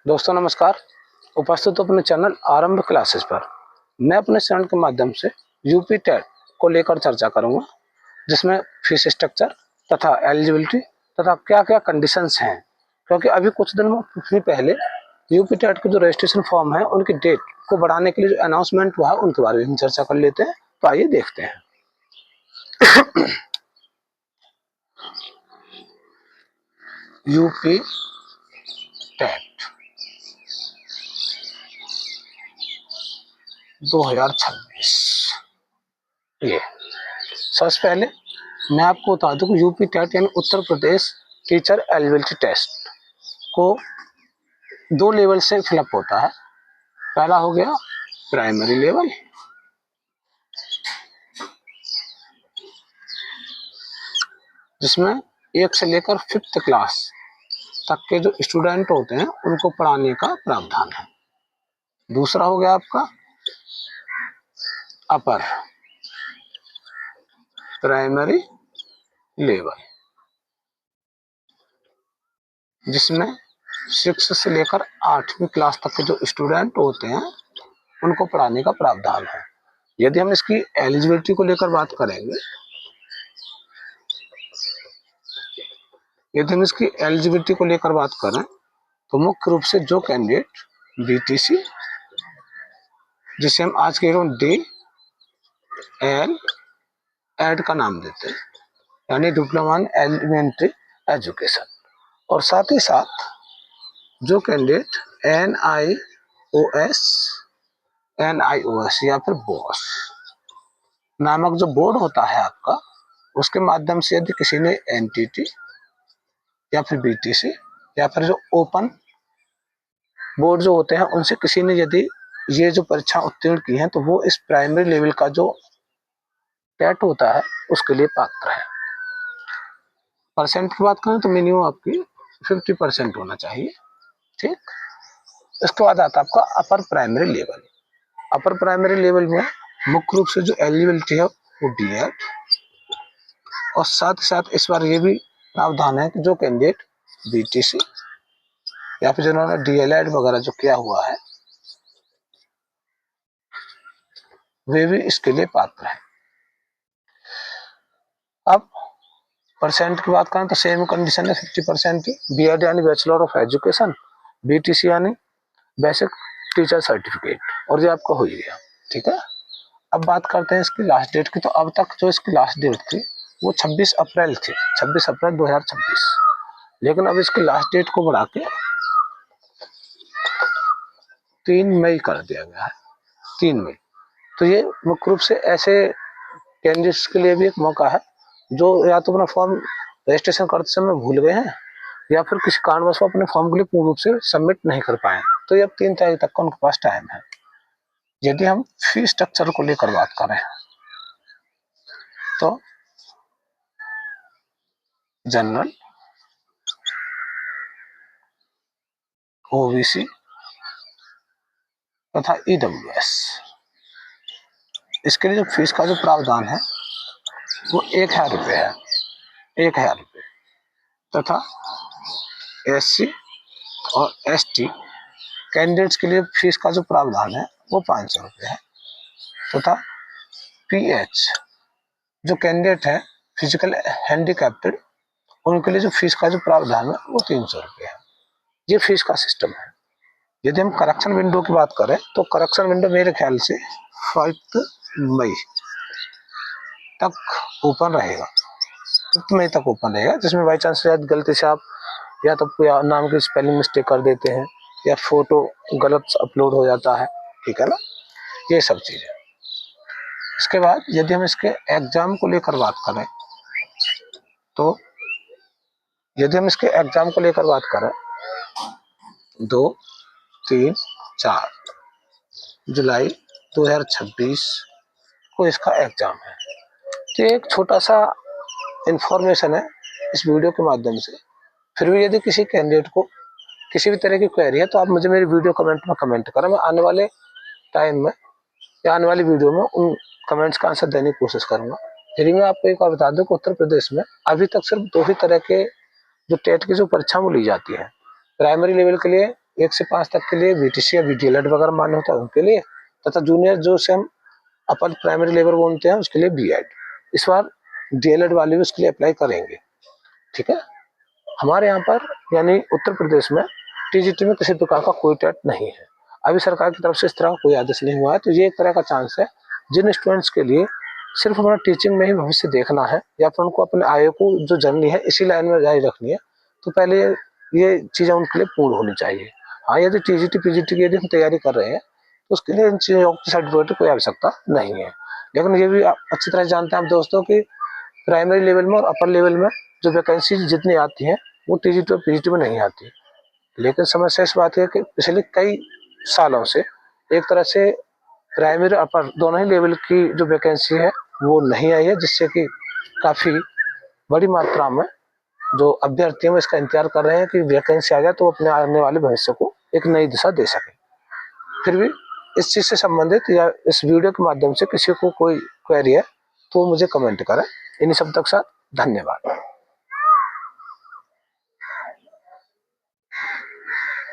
दोस्तों नमस्कार। उपस्थित अपने चैनल आरंभ क्लासेस पर मैं अपने चैनल के माध्यम से यूपी टेट को लेकर चर्चा करूंगा, जिसमें फीस स्ट्रक्चर तथा एलिजिबिलिटी तथा क्या क्या कंडीशंस हैं। क्योंकि अभी कुछ दिन पहले यूपी टेट के जो रजिस्ट्रेशन फॉर्म है उनकी डेट को बढ़ाने के लिए जो अनाउंसमेंट हुआ है उनके बारे में हम चर्चा कर लेते हैं। तो आइए देखते हैं। UP TET 2026। ये सबसे पहले मैं आपको बता दूं कि यूपी टेट यानी Uttar Pradesh teacher eligibility test को 2 लेवल से फिलअप होता है। पहला हो गया प्राइमरी लेवल, जिसमें 1 से लेकर 5th क्लास तक के जो स्टूडेंट होते हैं उनको पढ़ाने का प्रावधान है। दूसरा हो गया आपका अपर प्राइमरी लेवल, जिसमें 6 से लेकर 8वीं क्लास तक के जो स्टूडेंट होते हैं उनको पढ़ाने का प्रावधान है। यदि हम इसकी एलिजिबिलिटी को लेकर बात करेंगे, यदि हम इसकी एलिजिबिलिटी को लेकर बात करें तो मुख्य रूप से जो कैंडिडेट बीटीसी, जिसे हम आज के डे एल एड का नाम देते हैं, यानी डिप्लोमा इन एलिमेंट्री एजुकेशन, और साथ ही साथ जो कैंडिडेट NIOS या फिर बॉस नामक जो बोर्ड होता है आपका, उसके माध्यम से यदि किसी ने एनटीटी या फिर बीटीसी या फिर जो ओपन बोर्ड जो होते हैं उनसे किसी ने यदि ये जो परीक्षा उत्तीर्ण की है तो वो इस प्राइमरी लेवल का जो टेट होता है उसके लिए पात्र है। परसेंट की बात करें तो मिनिमम आपकी 50% होना चाहिए। ठीक, इसके बाद आता है आपका upper primary level. Upper primary level में मुख्य रूप से जो एलिजिबिलिटी है वो डीएड, और साथ ही साथ इस बार ये भी प्रावधान है कि जो कैंडिडेट बीटीसी या फिर जिन्होंने डीएलएड वगैरह जो किया हुआ है वे भी इसके लिए पात्र है। अब परसेंट की बात करें तो सेम कंडीशन है 50% की। बीएड यानी बैचलर ऑफ एजुकेशन, बीटीसी यानी बेसिक टीचर सर्टिफिकेट, और ये आपका हो ही गया। ठीक है, अब बात करते हैं इसकी लास्ट डेट की। तो अब तक जो इसकी लास्ट डेट थी वो 26 अप्रैल थी, 26 अप्रैल 2026, लेकिन अब इसकी लास्ट डेट को बढ़ा के 3 मई कर दिया गया है। 3 मई। तो ये मुख्य रूप से ऐसे कैंडिडेट्स के लिए भी एक मौका है जो या तो अपना फॉर्म रजिस्ट्रेशन करते समय भूल गए हैं या फिर किसी कारणवश वो अपने फॉर्म के लिए पूर्ण रूप से सबमिट नहीं कर पाए, तो ये अब 3 तारीख तक का उनके पास टाइम है। यदि हम फीस स्ट्रक्चर को लेकर बात करें तो जनरल, ओबीसी तथा ईडब्ल्यूएस, इसके लिए जो फीस का जो प्रावधान है वो 1000 रुपये है, 1000 रुपये। तथा एससी और एसटी कैंडिडेट्स के लिए फीस का जो प्रावधान है वो 500 रुपये है। तथा पीएच जो कैंडिडेट है फिजिकल हैंडीकैप्टेड, उनके लिए जो फीस का जो प्रावधान है वो 300 रुपये है। ये फीस का सिस्टम है। यदि हम करेक्शन विंडो की बात करें तो करेक्शन विंडो मेरे ख्याल से 5 मई तक ओपन रहेगा, 5 मई तक ओपन रहेगा, जिसमें बाई चांस शायद गलती से आप या तो कोई नाम की स्पेलिंग मिस्टेक कर देते हैं या फोटो गलत अपलोड हो जाता है। ठीक है ना, ये सब चीजें। इसके बाद यदि हम इसके एग्जाम को लेकर बात करें तो यदि हम इसके एग्जाम को लेकर बात करें 2, 3, 4 जुलाई 2026 को इसका एग्जाम है। तो एक छोटा सा इंफॉर्मेशन है इस वीडियो के माध्यम से। फिर भी यदि किसी कैंडिडेट को किसी भी तरह की क्वेरी है तो आप मुझे मेरी वीडियो कमेंट में कमेंट करें। मैं आने वाले टाइम में या आने वाली वीडियो में उन कमेंट्स का आंसर देने की कोशिश करूंगा। फिर मैं आपको एक और बता दूं कि उत्तर प्रदेश में अभी तक सिर्फ 2 ही तरह के जो टेट की जो परीक्षा वो ली जाती है। प्राइमरी लेवल के लिए 1 से 5 तक के लिए बीटीसी या बीडीएलएड वगैरह मान्य होता है उनके लिए, तथा जूनियर जो से हम अपर प्राइमरी लेवल बोलते हैं उसके लिए बीएड। इस बार डीएलएड वाले भी उसके लिए अप्लाई करेंगे। ठीक है, हमारे यहाँ पर यानी उत्तर प्रदेश में टीजीटी में किसी प्रकार का कोई टेट नहीं है। अभी सरकार की तरफ से इस तरह का कोई आदेश नहीं हुआ है, तो ये एक तरह का चांस है जिन स्टूडेंट्स के लिए सिर्फ अपना टीचिंग में ही भविष्य देखना है या फिर उनको अपने आय को जो जर्नी है इसी लाइन में जारी रखनी है, तो पहले ये चीज़ें उनके लिए पूर्ण होनी चाहिए। हाँ, यदि टीजीटी पीजीटी की यदि हम तैयारी कर रहे हैं तो उसके लिए इन चीज़ों की सर्टिफिकेट की कोई आवश्यकता नहीं है। लेकिन ये भी आप अच्छी तरह जानते हैं आप दोस्तों कि प्राइमरी लेवल में और अपर लेवल में जो वैकेंसी जितनी आती हैं वो टीजीटी और पीजीटी में नहीं आती। लेकिन समस्या इस बात है कि पिछले कई सालों से एक तरह से प्राइमरी अपर दोनों ही लेवल की जो वैकेंसी है वो नहीं आई है, जिससे कि काफ़ी बड़ी मात्रा में जो अभ्यर्थी हैं इसका इंतजार कर रहे हैं कि वैकेंसी आ जाए तो अपने आने वाले भविष्य को एक नई दिशा दे सके। फिर भी इस चीज़ से संबंधित या इस वीडियो के माध्यम से किसी को कोई क्वेरी है तो मुझे कमेंट करें। इन्हीं शब्दों के साथ धन्यवाद।